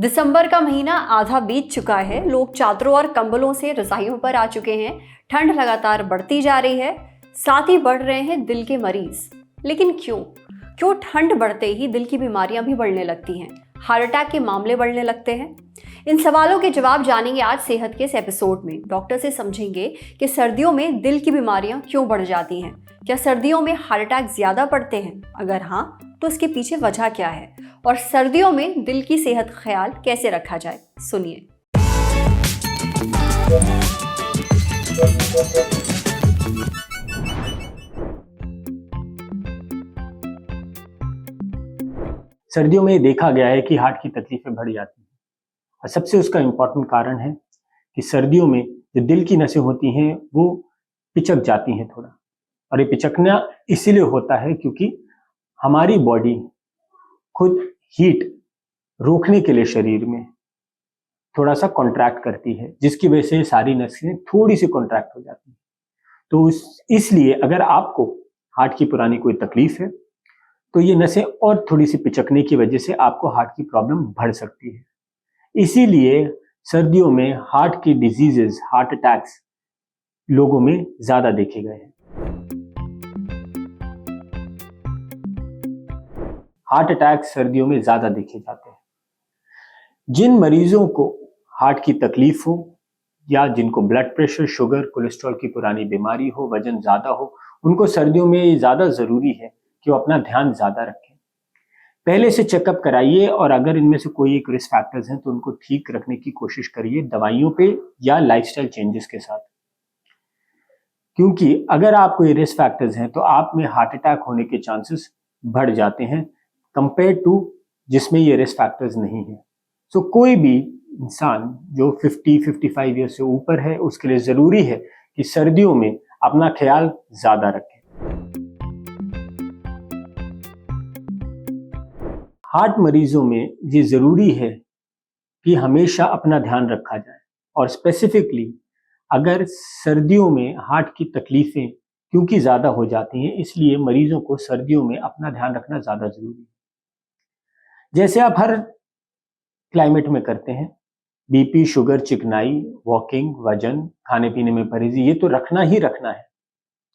दिसंबर का महीना आधा बीत चुका है। लोग चादरों और कंबलों से रजाइयों पर आ चुके हैं। ठंड लगातार बढ़ती जा रही है, साथ ही बढ़ रहे हैं दिल के मरीज। लेकिन क्यों ठंड बढ़ते ही दिल की बीमारियां भी बढ़ने लगती हैं, हार्ट अटैक के मामले बढ़ने लगते हैं? इन सवालों के जवाब जानेंगे आज सेहत के इस एपिसोड में। डॉक्टर से समझेंगे कि सर्दियों में दिल की बीमारियां क्यों बढ़ जाती हैं। क्या सर्दियों में हार्ट अटैक ज्यादा पड़ते हैं? अगर हाँ, तो इसके पीछे वजह क्या है और सर्दियों में दिल की सेहत ख्याल कैसे रखा जाए, सुनिए। सर्दियों में देखा गया है कि हार्ट की तकलीफें बढ़ जाती हैं और सबसे उसका इम्पोर्टेंट कारण है कि सर्दियों में जो दिल की नसें होती हैं वो पिचक जाती हैं थोड़ा। और ये पिचकना इसीलिए होता है क्योंकि हमारी बॉडी खुद हीट रोकने के लिए शरीर में थोड़ा सा कॉन्ट्रैक्ट करती है, जिसकी वजह से सारी नसें थोड़ी सी कॉन्ट्रैक्ट हो जाती हैं। तो इसलिए अगर आपको हार्ट की पुरानी कोई तकलीफ है तो ये नसें और थोड़ी सी पिचकने की वजह से आपको हार्ट की प्रॉब्लम बढ़ सकती है। इसीलिए सर्दियों में हार्ट की डिजीजेस, हार्ट अटैक्स लोगों में ज्यादा देखे गए हैं। हार्ट अटैक सर्दियों में ज्यादा देखे जाते हैं। जिन मरीजों को हार्ट की तकलीफ हो या जिनको ब्लड प्रेशर, शुगर, कोलेस्ट्रॉल की पुरानी बीमारी हो, वजन ज्यादा हो, उनको सर्दियों में ज्यादा जरूरी है कि वो अपना ध्यान ज्यादा रखें। पहले से चेकअप कराइए और अगर इनमें से कोई एक रिस्क फैक्टर्स हैं तो उनको ठीक रखने की कोशिश करिए दवाइयों पे या लाइफस्टाइल चेंजेस के साथ। क्योंकि अगर आपको ये रिस्क फैक्टर्स हैं तो आप में हार्ट अटैक होने के चांसेस बढ़ जाते हैं कंपेयर टू जिसमें ये रिस्क फैक्टर्स नहीं है। सो कोई भी इंसान जो 50-55 ईयर से ऊपर है उसके लिए जरूरी है कि सर्दियों में अपना ख्याल ज्यादा रखें। हार्ट मरीजों में ये जरूरी है कि हमेशा अपना ध्यान रखा जाए और स्पेसिफिकली अगर सर्दियों में हार्ट की तकलीफें क्योंकि ज्यादा हो जाती हैं, इसलिए मरीजों को सर्दियों में अपना ध्यान रखना ज्यादा जरूरी है। जैसे आप हर क्लाइमेट में करते हैं, बीपी, शुगर, चिकनाई, वॉकिंग, वजन, खाने पीने में परहेजी, ये तो रखना ही रखना है।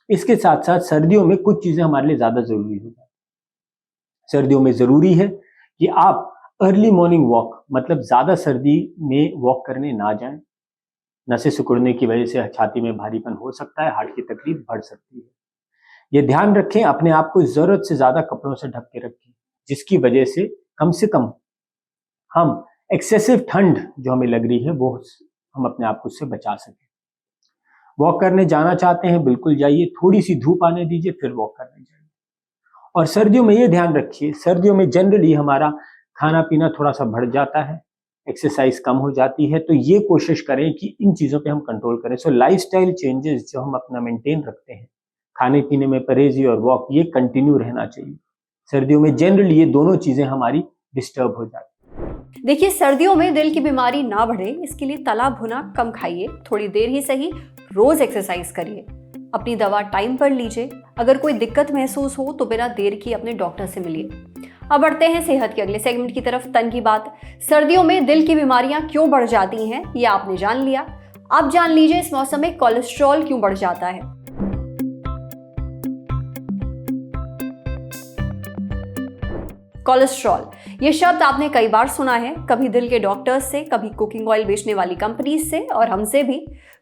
इसके साथ साथ सर्दियों में कुछ चीजें हमारे लिए ज्यादा जरूरी हो जाती हैं। सर्दियों में जरूरी है कि आप अर्ली मॉर्निंग वॉक, मतलब ज्यादा सर्दी में वॉक करने ना जाएं। नसें सिकुड़ने की वजह से छाती में भारीपन हो सकता है, हार्ट की तकलीफ बढ़ सकती है। ये ध्यान रखें, अपने आप को जरूरत से ज्यादा कपड़ों से ढक के रखें, जिसकी वजह से कम हम एक्सेसिव ठंड जो हमें लग रही है वो हम अपने आप को उससे बचा सकें। वॉक करने जाना चाहते हैं, बिल्कुल जाइए, थोड़ी सी धूप आने दीजिए फिर वॉक करने जाइए। और सर्दियों में ये ध्यान रखिए, सर्दियों में जनरली हमारा खाना पीना थोड़ा सा बढ़ जाता है, एक्सरसाइज कम हो जाती है, तो ये कोशिश करें कि इन चीजों पे हम कंट्रोल करें। सो लाइफस्टाइल चेंजेस जो हम अपना मेंटेन रखते हैं, खाने पीने में परहेजी और वॉक, ये कंटिन्यू रहना चाहिए। सर्दियों में जनरली ये दोनों चीजें हमारी डिस्टर्ब हो जाती है। देखिए, सर्दियों में दिल की बीमारी ना बढ़े इसके लिए तला भुना कम खाइए, थोड़ी देर ही सही रोज एक्सरसाइज करिए, अपनी दवा टाइम पर लीजिए। अगर कोई दिक्कत महसूस हो तो बिना देर किए अपने डॉक्टर से मिलिए। अब बढ़ते हैं सेहत के अगले सेगमेंट की तरफ, तन की बात। सर्दियों में दिल की बीमारियां क्यों बढ़ जाती हैं, ये आपने जान लिया। अब जान लीजिए इस मौसम में कोलेस्ट्रॉल क्यों बढ़ जाता है। कोलेस्ट्रॉल, ये शब्द आपने कई बार सुना है, कभी दिल के डॉक्टर्स से, कभी कुकिंग ऑयल बेचने वाली कंपनीज से और हमसे भी।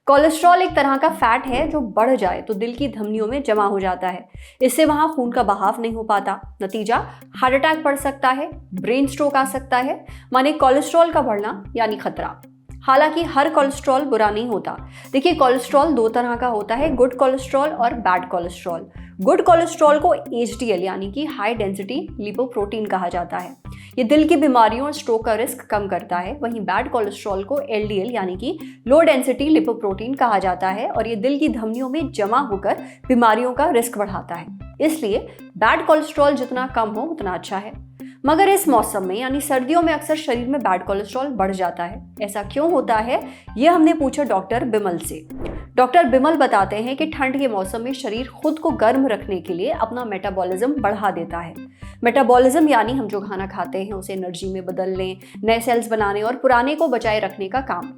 कोलेस्ट्रॉल एक तरह का फैट है जो बढ़ जाए तो दिल की धमनियों में जमा हो जाता है। इससे वहां खून का बहाव नहीं हो पाता। नतीजा, हार्ट अटैक बढ़ सकता है, ब्रेन स्ट्रोक आ सकता है। माने कोलेस्ट्रॉल का बढ़ना यानी खतरा। हालांकि हर कोलेस्ट्रॉल बुरा नहीं होता। देखिए, कोलेस्ट्रॉल दो तरह का होता है, गुड कोलेस्ट्रॉल और बैड कोलेस्ट्रॉल। गुड कोलेस्ट्रॉल को HDL यानी कि हाई डेंसिटी लिपोप्रोटीन कहा जाता है। ये दिल की बीमारियों और स्ट्रोक का रिस्क कम करता है। वहीं बैड कोलेस्ट्रॉल को LDL यानी कि लो डेंसिटी लिपोप्रोटीन कहा जाता है और ये दिल की धमनियों में जमा होकर बीमारियों का रिस्क बढ़ाता है। इसलिए बैड कोलेस्ट्रॉल जितना कम हो उतना अच्छा है। मगर इस मौसम में यानी सर्दियों में अक्सर शरीर में बैड कोलेस्ट्रॉल बढ़ जाता है। ऐसा क्यों होता है, ये हमने पूछा डॉक्टर बिमल से। डॉक्टर बिमल बताते हैं कि ठंड के मौसम में शरीर खुद को गर्म रखने के लिए अपना मेटाबॉलिज्म बढ़ा देता है। मेटाबॉलिज्म यानी हम जो खाना खाते हैं उसे एनर्जी में बदलने, नए सेल्स बनाने और पुराने को बचाए रखने का काम।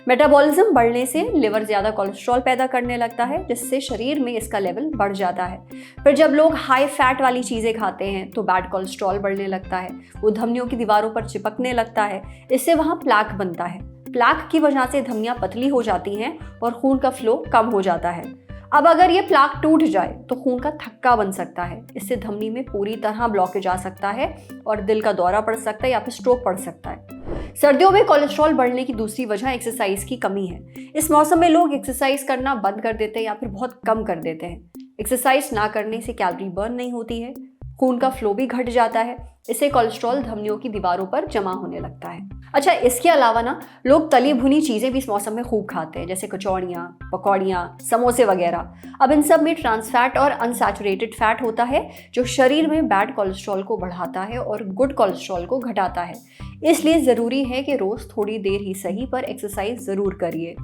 मेटाबॉलिज्म बढ़ने से लिवर ज़्यादा कोलेस्ट्रॉल पैदा करने लगता है, जिससे शरीर में इसका लेवल बढ़ जाता है। फिर जब लोग हाई फैट वाली चीज़ें खाते हैं तो बैड कोलेस्ट्रॉल बढ़ने लगता है, वो धमनियों की दीवारों पर चिपकने लगता है, इससे वहाँ प्लाक बनता है। प्लाक की वजह से धमनियाँ पतली हो जाती हैं और खून का फ्लो कम हो जाता है। अब अगर ये प्लाक टूट जाए तो खून का थक्का बन सकता है, इससे धमनी में पूरी तरह ब्लॉकेज आ सकता है और दिल का दौरा पड़ सकता है या फिर स्ट्रोक पड़ सकता है। सर्दियों में कोलेस्ट्रॉल बढ़ने की दूसरी वजह एक्सरसाइज की कमी है। इस मौसम में लोग एक्सरसाइज करना बंद कर देते हैं या फिर बहुत कम कर देते हैं। एक्सरसाइज ना करने से कैलोरी बर्न नहीं होती है, खून का फ्लो भी घट जाता है, इससे कोलेस्ट्रॉल धमनियों की दीवारों पर जमा होने लगता है। अच्छा, इसके अलावा ना लोग तली भुनी चीज़ें भी इस मौसम में खूब खाते हैं, जैसे कचौड़ियाँ, पकौड़ियाँ, समोसे वगैरह। अब इन सब में ट्रांस फैट और अनसैचुरेटेड फैट होता है, जो शरीर में बैड कोलेस्ट्रॉल को बढ़ाता है और गुड कोलेस्ट्रॉल को घटाता है। इसलिए ज़रूरी है कि रोज़ थोड़ी देर ही सही पर एक्सरसाइज ज़रूर करिए।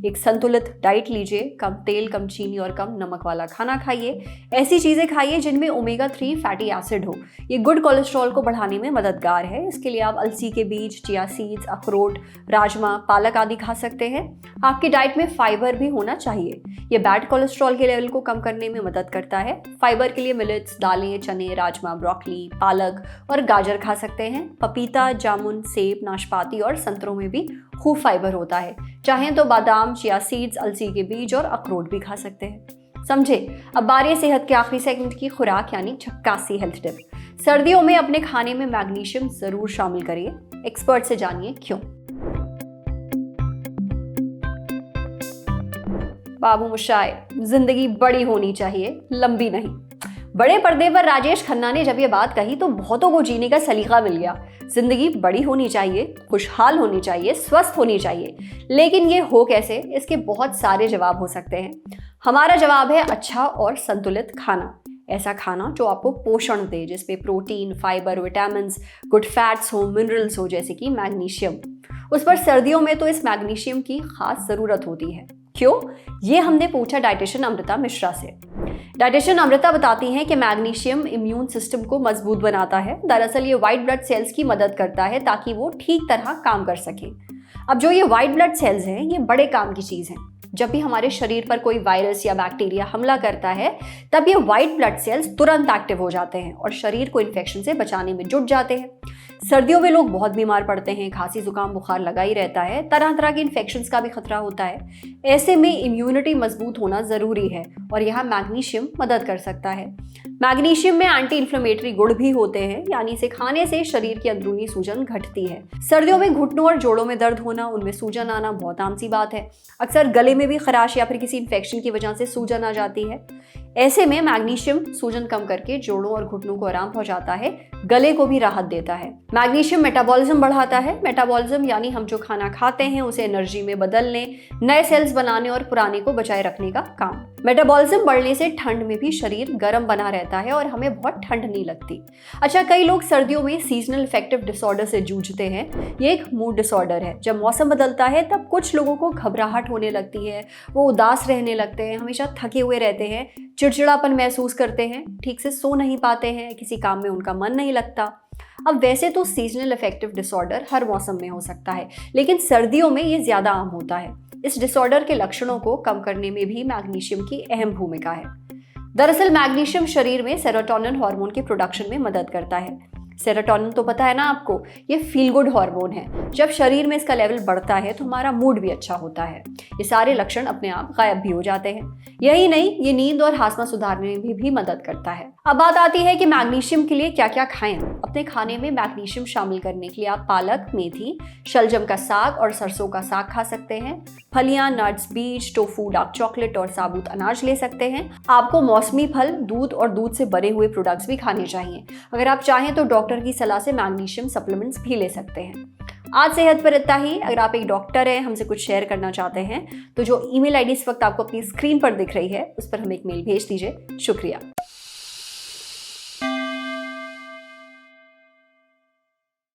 एक संतुलित डाइट लीजिए, कम तेल, कम चीनी और कम नमक वाला खाना खाइए। ऐसी चीज़ें खाइए जिनमें ओमेगा 3 फैटी एसिड हो, ये गुड कोलेस्ट्रॉल को बढ़ाने में मददगार है। इसके लिए आप अलसी के बीज, चिया सीड्स, अखरोट, राजमा, पालक आदि खा सकते हैं। आपकी डाइट में फाइबर भी होना चाहिए, ये बैड कोलेस्ट्रॉल के लेवल को कम करने में मदद करता है। फाइबर के लिए मिलेट्स, दालें, चने, राजमा, ब्रोकली, पालक और गाजर खा सकते हैं। पपीता, जामुन, सेब, नाशपाती और संतरों में भी खूब फाइबर होता है। चाहें तो बादाम, चिया सीड्स, अलसी के बीज और अखरोट भी खा सकते हैं। समझे? अब बारी है सेहत के आखिरी सेगमेंट की, खुराक यानी झक्कासी हेल्थ टिप। सर्दियों में अपने खाने में मैग्नीशियम जरूर शामिल करिए। एक्सपर्ट से जानिए क्यों। बाबू मोशाय, जिंदगी बड़ी होनी चाहिए, लंबी नहीं। बड़े पर्दे पर राजेश खन्ना ने जब ये बात कही तो बहुतों को जीने का सलीका मिल गया। जिंदगी बड़ी होनी चाहिए, खुशहाल होनी चाहिए, स्वस्थ होनी चाहिए, लेकिन ये हो कैसे? इसके बहुत सारे जवाब हो सकते हैं। हमारा जवाब है अच्छा और संतुलित खाना। ऐसा खाना जो आपको पोषण दे, जिसमें protein, fibre, vitamin, good fats हो, मिनरल्स हो, जैसे कि मैग्नीशियम। उस पर सर्दियों में तो इस मैग्नीशियम की खास जरूरत होती है। क्यों? ये हमने पूछा डाइटिशियन अमृता मिश्रा से। डाइटिशियन अमृता बताती हैं कि मैग्नीशियम इम्यून सिस्टम को मजबूत बनाता है। दरअसल ये व्हाइट ब्लड सेल्स की मदद करता है ताकि वो ठीक तरह काम कर सके। अब जो ये व्हाइट ब्लड सेल्स हैं, ये बड़े काम की चीज़ हैं। जब भी हमारे शरीर पर कोई वायरस या बैक्टीरिया हमला करता है, तब ये व्हाइट ब्लड सेल्स तुरंत एक्टिव हो जाते हैं और शरीर को इन्फेक्शन से बचाने में जुट जाते हैं। सर्दियों में लोग बहुत बीमार पड़ते हैं, खांसी, जुकाम, बुखार लगा ही रहता है, तरह तरह के इन्फेक्शंस का भी खतरा होता है। ऐसे में इम्यूनिटी मजबूत होना जरूरी है और यहाँ मैग्नीशियम मदद कर सकता है। मैग्नीशियम में एंटी इन्फ्लेमेटरी गुण भी होते हैं, यानी इसे खाने से शरीर की अंदरूनी सूजन घटती है। सर्दियों में घुटनों और जोड़ों में दर्द होना, उनमें सूजन आना बहुत आम सी बात है। अक्सर गले में भी खराश या फिर किसी इन्फेक्शन की वजह से सूजन आ जाती है। ऐसे में मैग्नीशियम सूजन कम करके जोड़ों और घुटनों को आराम पहुंचाता है, गले को भी राहत देता है। मैग्नीशियम मेटाबॉलिज्म बढ़ाता है। मेटाबॉलिज्म यानी हम जो खाना खाते हैं उसे एनर्जी में बदलने, नए सेल्स बनाने और पुराने को बचाए रखने का काम। मेटाबॉलिज्म बढ़ने से ठंड में भी शरीर गर्म बना रहता है और हमें बहुत ठंड नहीं लगती। अच्छा, कई लोग सर्दियों में सीजनल अफेक्टिव डिसऑर्डर से जूझते हैं। ये एक मूड डिसऑर्डर है। जब मौसम बदलता है तब कुछ लोगों को घबराहट होने लगती है, वो उदास रहने लगते हैं, हमेशा थके हुए रहते हैं, चिड़चिड़ापन महसूस करते हैं, ठीक से सो नहीं पाते हैं, किसी काम में उनका मन नहीं लगता। अब वैसे तो सीजनल अफेक्टिव डिसऑर्डर हर मौसम में हो सकता है, लेकिन सर्दियों में ये ज़्यादा आम होता है। इस डिसऑर्डर के लक्षणों को कम करने में भी मैग्नीशियम की अहम भूमिका है। दरअसल मैग्नीशियम शरीर में सेरोटोनिन हार्मोन के प्रोडक्शन में मदद करता है। सेरोटोनिन तो पता है ना आपको, ये फील गुड हार्मोन है। जब शरीर में इसका लेवल बढ़ता है तो हमारा मूड भी अच्छा होता है। ये सारे लक्षण अपने आप गायब भी हो जाते हैं। यही नहीं, ये नींद और हाजमा सुधारने में भी मदद करता है। अब बात आती है कि मैग्नीशियम के लिए क्या क्या खाएं। अपने खाने में मैग्नीशियम शामिल करने के लिए आप पालक, मेथी, शलजम का साग और सरसों का साग खा सकते हैं। फलियां, नट्स, बीज, टोफू, डार्क चॉकलेट और साबुत अनाज ले सकते हैं। आपको मौसमी फल, दूध और दूध से बने हुए प्रोडक्ट्स भी खाने चाहिए। अगर आप चाहें तो डॉक्टर की सलाह से मैग्नीशियम सप्लीमेंट्स भी ले सकते हैं। आज सेहत पर इतना ही। अगर आप एक डॉक्टर हैं, हमसे कुछ शेयर करना चाहते हैं, तो जो ईमेल आईडी इस वक्त आपको अपनी स्क्रीन पर दिख रही है, उस पर हमें एक मेल भेज दीजिए। शुक्रिया।